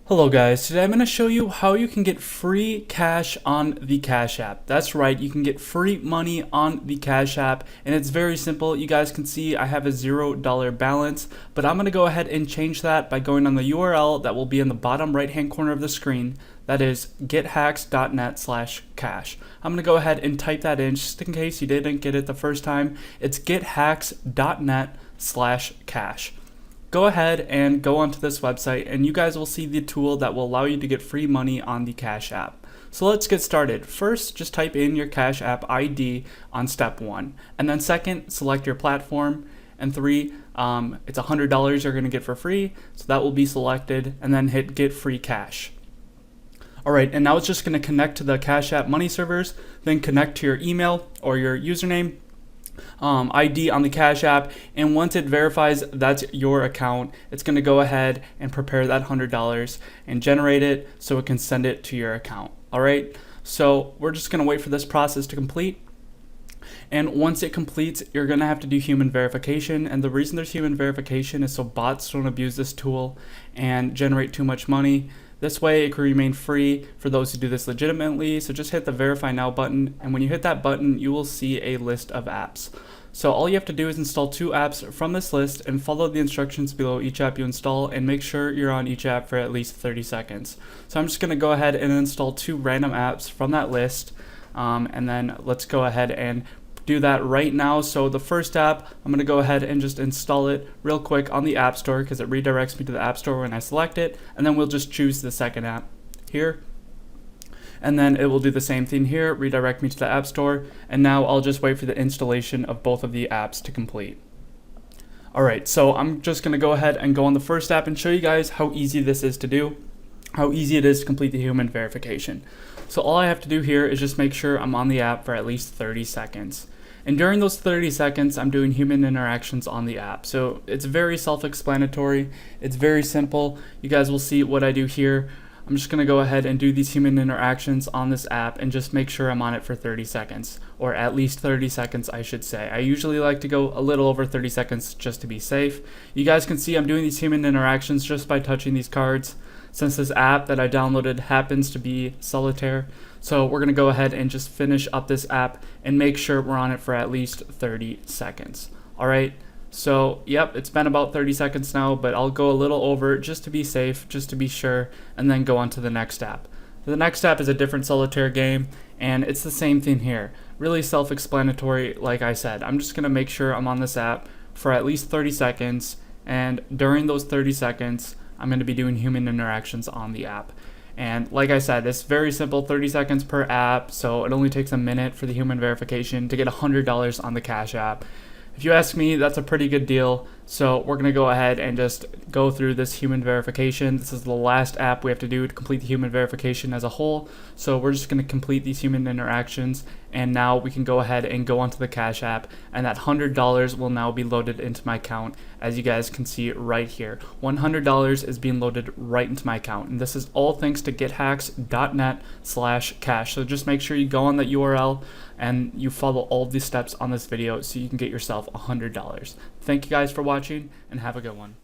Hello guys, today I'm going to show you how you can get free cash on the Cash App. That's right, you can get free money on the Cash App, and it's very simple. You guys can see I have a $0 balance, but I'm going to go ahead and change that by going on the URL that will be in the bottom right hand corner of the screen. That is gethacks.net/cash. I'm going to go ahead and type that in just in case you didn't get it the first time. It's gethacks.net/cash. Go ahead and go onto this website and you guys will see the tool that will allow you to get free money on the Cash App. So let's get started. First, just type in your Cash App ID on step 1. And then second, select your platform. And 3, it's $100 you're going to get for free. So that will be selected, and then hit get free cash. Alright, and now it's just going to connect to the Cash App money servers, then connect to your email or your username. ID on the Cash App, and once it verifies that's your account, it's going to go ahead and prepare that $100 and generate it so it can send it to your account. Alright, so we're just going to wait for this process to complete. And once it completes, you're going to have to do human verification, and the reason there's human verification is so bots don't abuse this tool and generate too much money. This way it can remain free for those who do this legitimately. So just hit the verify now button, and when you hit that button you will see a list of apps. So all you have to do is install 2 apps from this list and follow the instructions below each app you install, and make sure you're on each app for at least 30 seconds. So I'm just going to go ahead and install 2 random apps from that list, and then let's go ahead and do that right now. So the first app, I'm going to go ahead and just install it real quick on the App Store because it redirects me to the App Store when I select it, and then we'll just choose the second app here. And then it will do the same thing here, redirect me to the App Store, and now I'll just wait for the installation of both of the apps to complete. Alright, so I'm just going to go ahead and go on the first app and show you guys how easy this is to do, how easy it is to complete the human verification. So all I have to do here is just make sure I'm on the app for at least 30 seconds. And during those 30 seconds, I'm doing human interactions on the app. So it's very self-explanatory. It's very simple. You guys will see what I do here. I'm just going to go ahead and do these human interactions on this app and just make sure I'm on it for 30 seconds, or at least 30 seconds I should say. I usually like to go a little over 30 seconds just to be safe. You guys can see I'm doing these human interactions just by touching these cards, since this app that I downloaded happens to be Solitaire. So we're going to go ahead and just finish up this app and make sure we're on it for at least 30 seconds. Alright, so yep, it's been about 30 seconds now, but I'll go a little over just to be safe, just to be sure, and then go on to the next app. The next app is a different Solitaire game, and it's the same thing here. Really self-explanatory, like I said. I'm just going to make sure I'm on this app for at least 30 seconds, and during those 30 seconds, I'm going to be doing human interactions on the app. And like I said, it's very simple, 30 seconds per app, so it only takes a minute for the human verification to get $100 on the Cash App. If you ask me, that's a pretty good deal. So we're going to go ahead and just go through this human verification. This is the last app we have to do to complete the human verification as a whole. So we're just going to complete these human interactions, and now we can go ahead and go onto the Cash App, and that $100 will now be loaded into my account, as you guys can see right here. $100 is being loaded right into my account, and this is all thanks to gethacks.net/cash. So just make sure you go on that URL and you follow all the steps on this video so you can get yourself $100. Thank you guys for watching, and have a good one.